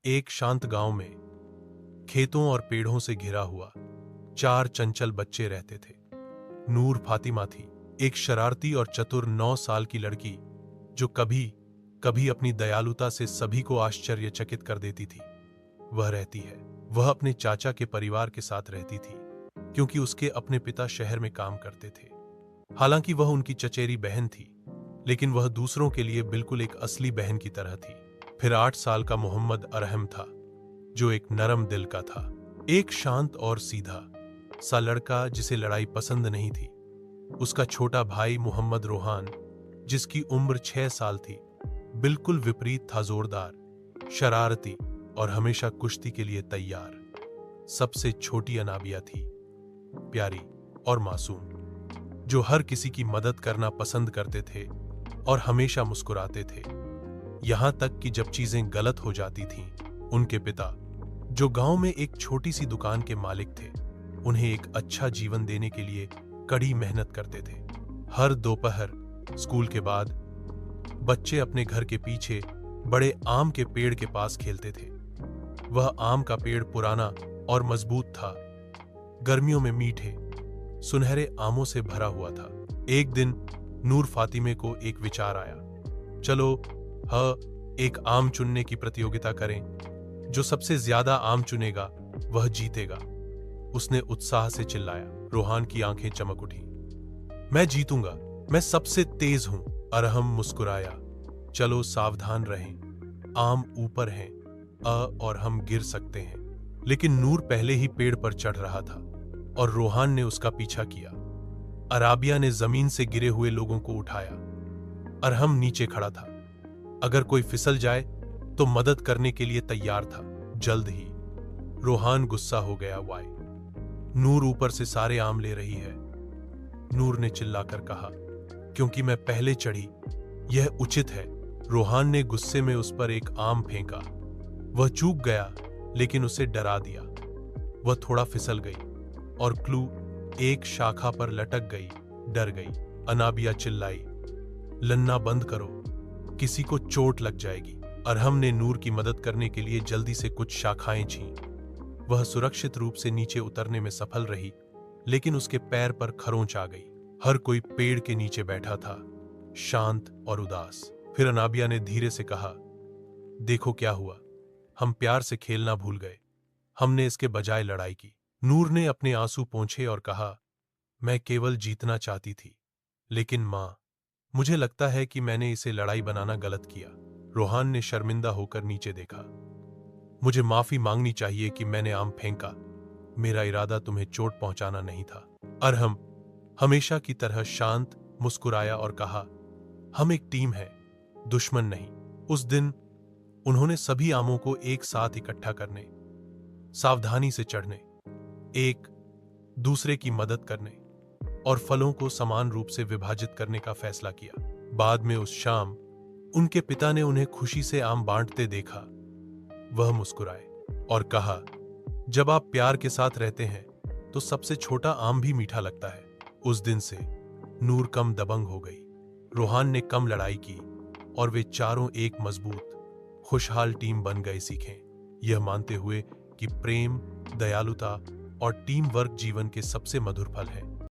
एक शांत गांव में खेतों और पेड़ों से घिरा हुआ 4 चंचल बच्चे रहते थे। नूर फातिमा थी, एक शरारती और चतुर 9 साल की लड़की जो कभी कभी अपनी दयालुता से सभी को आश्चर्यचकित कर देती थी। वह अपने चाचा के परिवार के साथ रहती थी क्योंकि उसके अपने पिता शहर में काम करते थे। हालांकि वह उनकी चचेरी बहन थी, लेकिन वह दूसरों के लिए बिल्कुल एक असली बहन की तरह थी। फिर 8 साल का मोहम्मद अरहम था, जो एक नरम दिल का था, एक शांत और सीधा सा लड़का जिसे लड़ाई पसंद नहीं थी। उसका छोटा भाई मोहम्मद रोहान, जिसकी उम्र 6 साल थी, बिल्कुल विपरीत था, जोरदार, शरारती और हमेशा कुश्ती के लिए तैयार। सबसे छोटी अनाबिया थी, प्यारी और मासूम, जो हर किसी की मदद करना पसंद करते थे और हमेशा मुस्कुराते थे। यहां तक कि जब चीजें गलत हो जाती थीं, उनके पिता, जो गांव में एक छोटी सी दुकान के मालिक थे, उन्हें एक अच्छा जीवन देने के लिए कड़ी मेहनत करते थे। हर दोपहर स्कूल के बाद बच्चे अपने घर के पीछे बड़े आम के पेड़ के पास खेलते थे। वह आम का पेड़ पुराना और मजबूत था, गर्मियों में मीठे सुनहरे आमों से भरा हुआ था। एक दिन नूर फातिमे को एक विचार आया, चलो एक आम चुनने की प्रतियोगिता करें। जो सबसे ज्यादा आम चुनेगा वह जीतेगा। उसने उत्साह से चिल्लाया। रोहान की आंखें चमक उठी। मैं जीतूंगा, मैं सबसे तेज हूं। अरहम मुस्कुराया। चलो सावधान रहें, आम ऊपर हैं, और हम गिर सकते हैं। लेकिन नूर पहले ही पेड़ पर चढ़ रहा था और रोहान ने उसका पीछा किया। अराबिया ने जमीन से गिरे हुए लोगों को उठाया। अरहम नीचे खड़ा था, अगर कोई फिसल जाए तो मदद करने के लिए तैयार था। जल्द ही रोहान गुस्सा हो गया। वाई, नूर ऊपर से सारे आम ले रही है, नूर ने चिल्लाकर कहा। क्योंकि मैं पहले चढ़ी, यह उचित है। रोहान ने गुस्से में उस पर एक आम फेंका। वह चूक गया, लेकिन उसे डरा दिया। वह थोड़ा फिसल गई और क्लू एक शाखा पर लटक गई। डर गई। अनाबिया चिल्लाई, लन्ना बंद करो, किसी को चोट लग जाएगी। अरहम ने नूर की मदद करने के लिए जल्दी से कुछ शाखाएं छीं। वह सुरक्षित रूप से नीचे उतरने में सफल रही, लेकिन उसके पैर पर खरोंच आ गई। हर कोई पेड़ के नीचे बैठा था, शांत और उदास। फिर अनाबिया ने धीरे से कहा, देखो क्या हुआ, हम प्यार से खेलना भूल गए, हमने इसके बजाय लड़ाई की। नूर ने अपने आंसू पोंछे और कहा, मैं केवल जीतना चाहती थी, लेकिन मां, मुझे लगता है कि मैंने इसे लड़ाई बनाना गलत किया। रोहान ने शर्मिंदा होकर नीचे देखा। मुझे माफी मांगनी चाहिए कि मैंने आम फेंका, मेरा इरादा तुम्हें चोट पहुंचाना नहीं था। अरहम हमेशा की तरह शांत मुस्कुराया और कहा, हम एक टीम है, दुश्मन नहीं। उस दिन उन्होंने सभी आमों को एक साथ इकट्ठा करने, सावधानी से चढ़ने, एक दूसरे की मदद करने और फलों को समान रूप से विभाजित करने का फैसला किया। बाद में उस शाम उनके पिता ने उन्हें खुशी से आम बांटते देखा। वह मुस्कुराए और कहा, जब आप प्यार के साथ रहते हैं तो सबसे छोटा आम भी मीठा लगता है। उस दिन से नूर कम दबंग हो गई, रोहान ने कम लड़ाई की और वे चारों एक मजबूत, खुशहाल टीम बन गए। सीखें, यह मानते हुए कि प्रेम, दयालुता और टीम वर्क जीवन के सबसे मधुर फल है।